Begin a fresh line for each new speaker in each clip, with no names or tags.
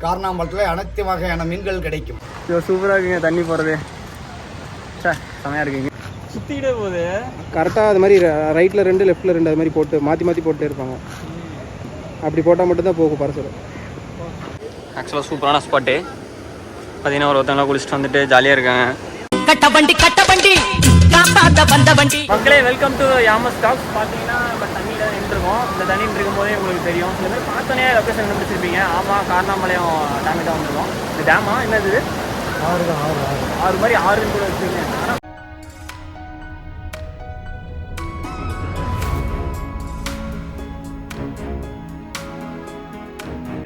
காரணாம்பலத்தில் அனைத்து வகையான மீன்கள் கிடைக்கும்.
சூப்பராக இருக்குங்க தண்ணி போகிறது. செமையாக இருக்குங்க. சுற்றிக்கிட்டே போகுது
கரெக்டாக அது மாதிரி ரைட்டில் 2 லெஃப்ட்டில் 2 அது மாதிரி போட்டு மாற்றி மாற்றி போட்டே இருப்பாங்க. அப்படி போட்டால் மட்டும்தான் போகும் பரிசல்.
ஆக்சுவலாக சூப்பரான ஸ்பாட்டு. பார்த்தீங்கன்னா ஒருத்தவங்களாம் குளிச்சுட்டு வந்துட்டு ஜாலியாக இருக்காங்க. மக்களே வெல்கம் டு யாமஸ் டாக்ஸ். பார்த்தீங்கன்னா நம்ம தண்ணியில் நின்றுருக்கோம். இந்த தண்ணி நின்றுக்கும் போதே உங்களுக்கு தெரியும். இந்த மாதிரி பார்த்தோன்னே லொக்கேஷன் கண்டுபிடிச்சிருப்பீங்க. ஆமாம், காரணாம்பாளையம் டேம் தான் வந்துருக்கோம். இந்த டேமா என்னது? ஆறு மாதிரி ஆறுன்னு கூட வச்சுருக்கீங்க.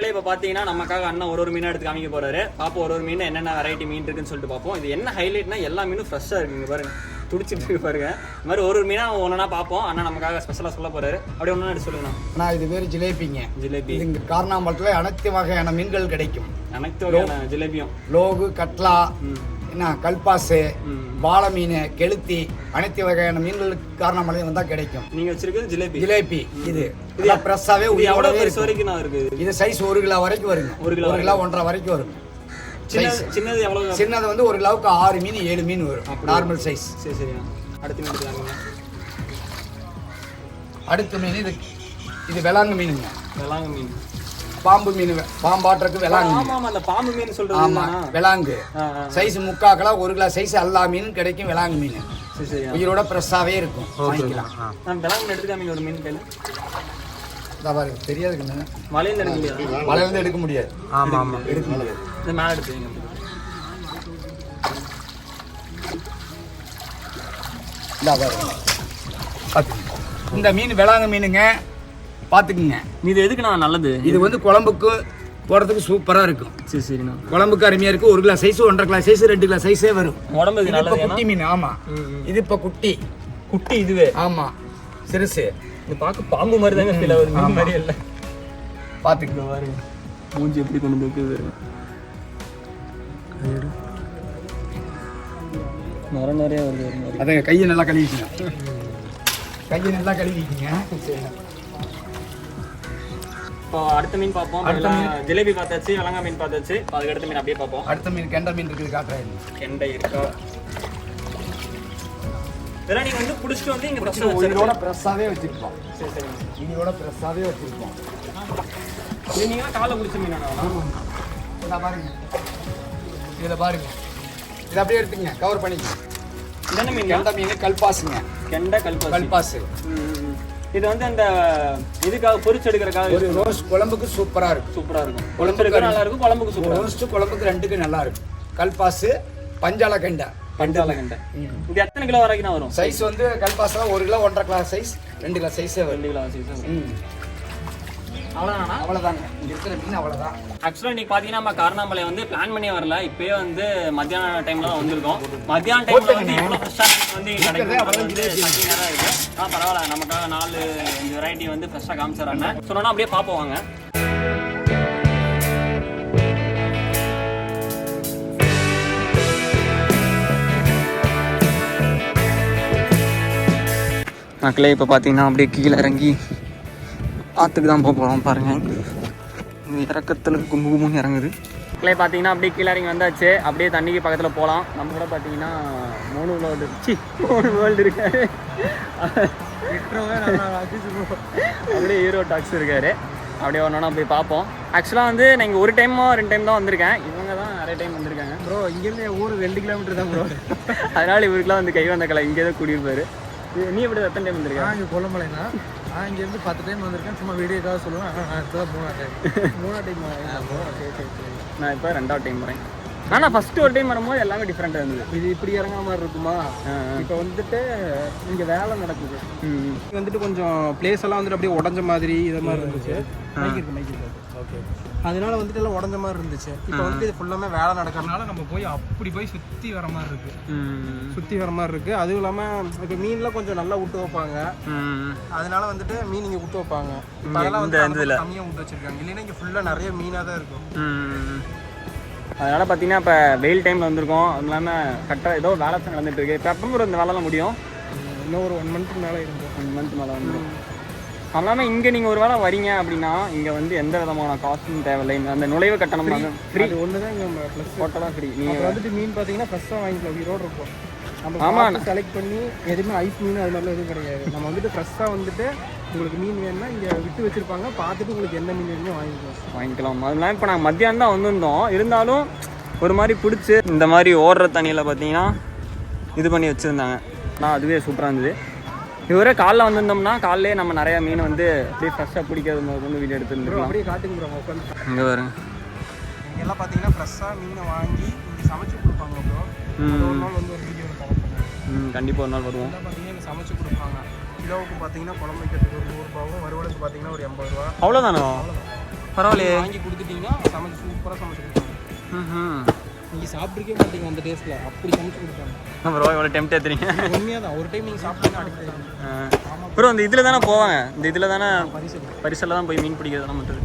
இப்போ பார்த்தீங்கன்னா நமக்காக அண்ணன் ஒரு மீனாக எடுத்து காமிக்க போறாரு. பார்ப்போம் ஒரு மீன் என்னென்ன வெரைட்டி மீன் இருக்குன்னு சொல்லிட்டு பார்ப்போம். இது என்ன ஹைலைட்னா எல்லா மீனும் ஃப்ரெஷ்ஷாக இருக்குங்க பாருங்க, துடிச்சிட்டு இருக்கு பாருங்க. இந்த மாதிரி ஒரு மீனாக ஒன்றா பார்ப்போம். அண்ணா நமக்காக ஸ்பெஷலாக சொல்ல போறாரு. அப்படியே ஒன்றா எடுத்து சொல்லுங்க.
ஆனால் இது பேர் ஜிலேபிங்க.
ஜிலேபி.
இங்கே காரணாம்பலத்தில் அனைத்து வகையான மீன்கள் கிடைக்கும்.
அனைத்து வகையான ஜிலேபியும்,
லோகு, கட்லா, என்ன கல்பாசு, வாழை மீன், கெளுத்தி, அனைத்து வகையான மீன்களுக்கு காரணாம்பலம் வந்தால் கிடைக்கும்.
நீங்க வச்சிருக்கிறது ஜிலேபி.
ஜிலேபி இது ஃப்ரெஷ்ஷாகவே
எவ்வளவு பெருசு வரைக்கும் நான் இருக்குது?
இது சைஸ் 1 கிலோ வரைக்கும் வருங்க. 1 கிலோ 1.5 வரைக்கும் வரும்.
சின்னது எவ்வளவு?
சின்னது வந்து 1 கிலோவுக்கு 6 மீன் 7 மீன் வரும். Normal size.
சரி சரி. அடுத்த மீன் எடுத்துக்காங்க.
அடுத்த மீன் இது வெளாங்கு மீனுங்க.
வெளாங்கு மீன்.
பாம்பு மீன், பாம்பாட்டுறதுக்கு வெளாங்கு.
ஆமாம், அந்த பாம்பு மீன் சொல்றது.
ஆமாம், வெளாங்கு சைஸ் 3/4 கிலோ 1 கிலோ சைஸ் எல்லா மீனும் கிடைக்கும். வெளாங்கு மீன்
சரி சரி.
உயிரோட ஃப்ரெஷ்ஷாகவே இருக்கும். வாங்கிக்கலாம்.
நான் வெளாங்கு எடுத்துக்காமீங்க ஒரு மீன் கையில்.
பாருங்க தெரியாதுங்க.
மலையில எடுக்க முடியாது.
மலையிலேருந்து எடுக்க முடியாது.
ஆமாம் ஆமாம்,
எடுக்க முடியாது.
இந்த மேலே எடுத்துவீங்க.
இந்த மீன் வெளாங்கு மீனுங்க, பார்த்துக்குங்க.
இது எதுக்கு நான் நல்லது?
இது வந்து குழம்புக்கு போடுறதுக்கு சூப்பராக இருக்கும்.
சரி சரிண்ணா.
குழம்புக்கு அருமையாக இருக்கும். 1 kilo size, 1.5 kilo size, 2 kilo சைஸே வரும்.
உடம்புக்கு நல்லது.
குட்டி மீன். ஆமாம், இது இப்போ குட்டி.
இதுவே.
ஆமாம், சிறுசு.
இது பார்க்க பாம்பு மாதிரி தாங்க ஃபீல் ஆகுது. மீன் மாதிரி இல்லை.
பார்த்துக்கிட்டு
பாருங்க மூஞ்சி எப்படி கொண்டு போய் நிறைய வருது.
அதங்க கையை நல்லா கழுவிக்கங்க. கையை நல்லா கழுவிக்கிங்க.
இப்போ அடுத்த மீன் பார்ப்போம். ஜிலேபி பார்த்தாச்சு, வெளாங்கா மீன் பார்த்தாச்சு. அதுக்கு அடுத்த மீன் அப்படியே பார்ப்போம்.
அடுத்த மீன் கெண்டை மீன் இருக்குது, காட்டுறேன்.
கெண்டை இருக்கா? இதெல்லாம் நீங்கள் வந்து பிடிச்சிட்டு வந்து இங்கே
உயிரோட ஃப்ரெஷ்ஷாகவே வச்சுருப்போம்.
சரி சரி.
உயிரோட ஃப்ரெஷ்ஷாகவே வச்சுருப்போம்.
இது நீங்கள் காலை பிடிச்ச மீன்.
இதை பாருங்க, இதில் பாருங்க. இதை அப்படியே எடுத்துங்க, கவர் பண்ணிக்கங்க.
இதென்ன மீன்?
கெண்டை மீன், கல்பாசுங்க.
கெண்டை
கல்பாசு.
இது வந்து அந்த இதுக்காக பொரிச்சு எடுக்கிறக்காக
ஒரு ரோஸ்ட் குழம்புக்கு சூப்பராக இருக்கும்.
சூப்பராக இருக்கும். குழம்பு எடுக்க நல்லா இருக்கும், குழம்புக்கு சூப்பராக.
ரோஸ்ட்டு குழம்புக்கு 2க்கும் நல்லா இருக்கும். கல்பாசு, பஞ்சால கெண்டை.
பஞ்சால கெண்டை. இது எத்தனை கிலோ வரைக்கும் தான் வரும்?
சைஸ் வந்து கல்பாசுலாம் 1 கிலோ 1.5 கிலோ சைஸ், 2 கிலோ சைஸே வரும்.
2 கிலோ சைஸ். அவ்வளோதானா?
அவ்வளோதாங்க. இங்கே இருக்கிற மீன் அவ்வளோதான்.
ஆக்சுவலாக இன்றைக்கி பார்த்தீங்கன்னா நம்ம காரணாம்பாளையம் வந்து பிளான் பண்ணி வரல. இப்போயே வந்து மத்தியான டைமில் தான் வந்திருக்கோம். மத்தியான டைமில் வந்து இவ்வளோ ஃப்ரெஷ்ஷாக வந்து கிடைக்கும் வந்து சட்டிங்காக தான் இருக்குது. பரவாயில்ல, நமக்காக 4 வெரைட்டி வந்து ஃப்ரெஷ்ஷாக காமிச்சிடறாங்க. சொன்னோன்னா அப்படியே பார்ப்போம் வாங்க. மக்களே இப்போ பார்த்தீங்கன்னா அப்படியே கீழே இறங்கி ஆற்றுக்கு தான் போக போகிறோம். பாருங்கள், இறக்கத்தில் கும்புன்னு இறங்குது. மக்களே பார்த்தீங்கன்னா அப்படியே கீழே இறங்கி வந்தாச்சு. அப்படியே தண்ணிக்கு பக்கத்தில் போகலாம். நம்ம கூட பார்த்தீங்கன்னா 3 வேர்ல்டு இருக்காரு. அப்படியே ஹீரோ டாக்ஸ் இருக்காரு. அப்படியே ஒன்றா போய் பார்ப்போம். ஆக்சுவலாக வந்து நீங்கள் 1 டைமோ 2 டைம் தான் வந்திருக்கேன். இவங்க தான் நிறைய டைம் வந்திருக்காங்க.
ப்ரோ இங்கேருந்து ஊர் 2 கிலோமீட்டர் தான் ப்ரோ.
அதனால் இவருக்குலாம் வந்து கை வந்த கலை இங்கே தான் கூட்டியிருப்பாரு. நீ எப்படி எத்தனை டைம் வந்திருக்கேன்?
இங்கே கொல்லமலை தான். நான் இங்கேருந்து 10 டைம் வந்திருக்கேன். சும்மா வீடியோக்காக சொல்லுவேன். ஆனால் நான் இப்போ தான் 3ஆவது டைம்.
நான் இப்போ 2வது டைம் வரேன். ஆனால் ஃபஸ்ட்டு ஒரு டைம் வரும்போது எல்லாமே டிஃப்ரெண்ட்டாக இருந்தது.
இது இப்படி இறங்குற மாதிரி இருக்குமா? இப்போ வந்துட்டு இங்கே வேலை நடக்குது. இங்கே வந்துட்டு கொஞ்சம் பிளேஸ் எல்லாம் வந்துட்டு அப்படியே உடஞ்ச மாதிரி இதை மாதிரி இருந்துச்சு. மைக் இருக்கு. ஓகே. அதனால வந்துட்டு எல்லாம் உடஞ்ச மாதிரி இருந்துச்சு. இப்போ வந்துட்டு இது ஃபுல்லாமே வேலை நடக்கிறதுனால நம்ம அப்படி போய் சுற்றி வர மாதிரி இருக்கு. அதுவும் இல்லாமல் இப்போ மீன்லாம் கொஞ்சம் நல்லா விட்டு வைப்பாங்க. அதனால வந்துட்டு மீன் இங்கே விட்டு வைப்பாங்க. இப்போ அதெல்லாம் வந்து கம்மியாக விட்டு வச்சிருக்காங்க. இல்லைன்னா இங்கே ஃபுல்லாக நிறைய மீனாக தான் இருக்கும்.
அதனால் பார்த்தீங்கன்னா இப்போ வெயில் டைமில் வந்திருக்கோம். அது இல்லாமல் கரெக்டாக ஏதோ வேலை நடந்துகிட்டு இருக்குது. இப்போ எப்போ இந்த வேலைலாம் முடியும்?
இன்னும் ஒரு 1 மந்த்துக்கு மேலே இருக்கும்.
1 மந்த் மேலே வந்துடும். எல்லாமே இங்கே நீங்கள் ஒரு வேளை வரீங்க அப்படின்னா இங்கே வந்து எந்த விதமான காஸ்ட்டும் தேவையில்லை. அந்த நுழைவு கட்டணம் ஃப்ரீ.
அது ஒன்று தான் இங்கே ப்ளஸ்
டோட்டலாக ஃப்ரீ.
நீங்கள் வந்துட்டு மீன் பார்த்தீங்கன்னா ஃப்ரெஷ்ஷாக வாங்கிக்கலாம். உயிரோடு இருக்கும். நம்ம செலக்ட் பண்ணி எதுவுமே ஐஸ் மீன் அது மாதிரிலாம் எதுவும் கிடையாது. நம்ம வந்துட்டு ஃப்ரெஷ்ஷாக வந்துட்டு உங்களுக்கு மீன் வேணும்னா இங்கே விட்டு வச்சுருப்பாங்க. பார்த்துட்டு உங்களுக்கு எந்த மீன் வேணுமோ வாங்கிக்கலாம்.
அதெல்லாம் இப்போ நாங்கள் மத்தியானம் தான் வந்திருந்தோம். இருந்தாலும் ஒரு மாதிரி பிடிச்சி இந்த மாதிரி ஓடுற தண்ணியில் பார்த்தீங்கன்னா இது பண்ணி வச்சுருந்தாங்க. நான் அதுவே சூப்பராக இருந்தது. இதுவரை காலைல வந்திருந்தோம்னா காலையிலே நம்ம நிறையா மீன் வந்து அப்படியே ஃப்ரெஷ்ஷாக பிடிக்கிறது கொண்டு வீடியோ எடுத்துருந்தோம்.
அப்படியே காட்டுங்க ப்ரோ. உட்காந்து
இங்கே வருங்க.
இங்கெல்லாம் பார்த்தீங்கன்னா ஃப்ரெஷ்ஷாக மீனை வாங்கி இங்கே சமைச்சு கொடுப்பாங்க ப்ரோ. ஒரு நாள் வந்து ஒரு வீடியோ
கண்டிப்பாக ஒரு நாள் வருவோம்.
பார்த்தீங்கன்னா இங்கே சமைச்சு கொடுப்பாங்க. கிலோவுக்கு பார்த்தீங்கன்னா குழம்பு வைக்கிறதுக்கு ஒரு 100 ரூபாவும், வறுவலுக்கு பார்த்தீங்கன்னா ஒரு 80 ரூபா.
அவ்வளோதானோ? பரவாயில்லையே.
வாங்கி கொடுத்துட்டிங்கன்னா சமைச்சு சூப்பராக சமைச்சு கொடுப்பாங்க. நீங்கள் சாப்பிட்ருக்கே மாட்டீங்க அந்த டேஸ்ட்டில். அப்படி சமைச்சு கொடுப்பாங்க.
நம்ம ரூபா எவ்வளோ டெம்ட் ஏற்றுறீங்க?
உண்மையாக தான். ஒரு டைம் நீங்கள் சாப்பிட்டீங்கன்னா அடுத்த
ப்ரோ இந்த இதில் தானே போவாங்க. இந்த இதில் தானே பரிசலில் தான் போய் மீன் பிடிக்கிறதெல்லாம் பண்ணுறது.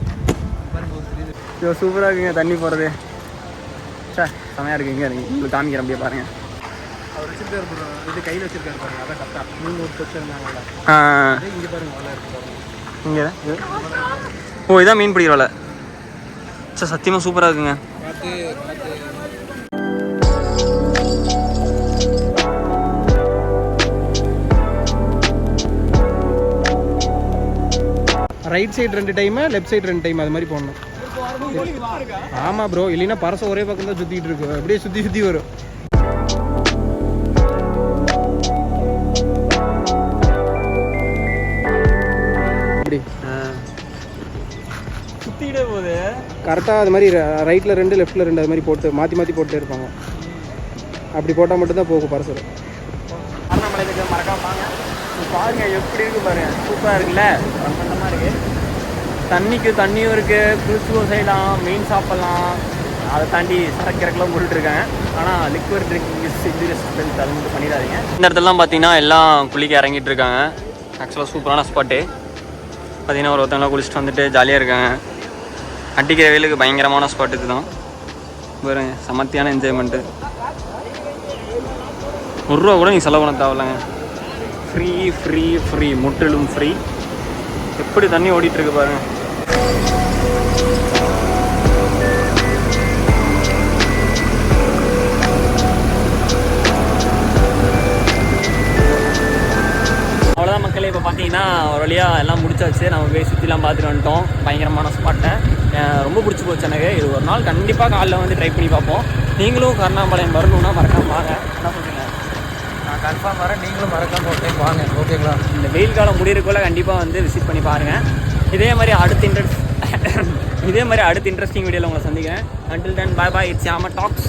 ஐயோ சூப்பராக இருக்குங்க தண்ணி போகிறது. சார் செமையாக இருக்குங்க. உங்களுக்கு காமிக்கிறேன் அப்படியே பாருங்கள்.
அவர் வச்சுருக்காரு ப்ரோ. இது கையில் வச்சுருக்காரு பாருங்க. அதான் கரெக்டாக மீன் ஒரு வச்சுருந்தாங்கல்ல. இங்கே பாருங்க வலை இருக்குது.
இங்கே ஓ இதான் மீன் பிடிக்கிற வலை. சார் சத்தியமாக சூப்பராக இருக்குங்க.
பார்த்து right side 2 time, left side 2 time அது மாதிரி போடணும். ஆமாம் ப்ரோ. இல்லைன்னா பரசம் ஒரே பக்கம் தான் சுற்றிட்டு இருக்கு. அப்படியே சுற்றி சுற்றி வரும்.
சுற்றிக்கிட்டே போகுது
கரெக்டாக அது மாதிரி ரைட்டில் 2 லெஃப்ட்டில் 2 அது மாதிரி போட்டு மாற்றி மாற்றி போட்டே இருப்பாங்க. அப்படி போட்டால் மட்டும்தான் போகும் பரசல்.
அண்ணாமலைக்கு மறக்காம வாங்க. பாருங்க எப்படி இருக்கு பாருங்க. சூப்பராக இருக்குல்ல. பிரம்மாண்டமாக இருக்குது. தண்ணிக்கு தண்ணியும் இருக்குது. குளிச்சுவோ செய்யலாம், மீன் சாப்பிட்லாம். அதை தாண்டி சரக்கு இறக்கெல்லாம் போட்டுருக்காங்க. ஆனால் லிக்விட் ட்ரிங்கிங் இஸ் இன்ஜூரியஸ் அது மட்டும் பண்ணிடாதீங்க. இந்த இடத்துலலாம் பார்த்தீங்கன்னா எல்லாம் குளிக்க இறங்கிட்டு இருக்காங்க. ஆக்சுவலாக சூப்பரான ஸ்பாட்டு. பார்த்தீங்கன்னா ஒருத்தவங்களாம் குளிச்சுட்டு வந்துட்டு ஜாலியாக இருக்காங்க. அடிக்கிற வெயிலுக்கு பயங்கரமான ஸ்பாட் இது தான். பாருங்க சமத்தியான என்ஜாய்மெண்ட்டு. ₹1 கூட நீங்கள் செலவு பண்ண தேவையில்லைங்க. ஃப்ரீ ஃப்ரீ ஃப்ரீ முற்றிலும் ஃப்ரீ. எப்படி தண்ணி ஓடிட்டுருக்கு பாருங்க. அவ்வளோதான் மக்களே. இப்போ பார்த்தீங்கன்னா ஒரு வழியாக எல்லாம் முடிச்சாச்சு. நம்ம போய் சுற்றிலாம் பார்த்துட்டு வந்துட்டோம். பயங்கரமான ஸ்பாட்டை ரொம்ப பிடிச்சி போச்சு எனக்கு. இது ஒரு நாள் கண்டிப்பாக காலைல வந்து ட்ரை பண்ணி பார்ப்போம். நீங்களும் கருணாம்பாளையம் வரணுன்னா மறக்காம வாங்க. என்ன சொல்லுங்க?
நான் கன்ஃபார்ம் வரேன். நீங்களும் மறக்காம ஒரு டைம் வாங்க. ஓகேங்களா?
இந்த வெயில் காலம் முடியறதுக்குள்ள கண்டிப்பாக வந்து விசிட் பண்ணி பாருங்கள். இதே மாதிரி அடுத்த இன்ட்ரெஸ்டிங் வீடியோவில் உங்களை சந்திக்கிறேன். Until then, bye bye. It's Yama Talks.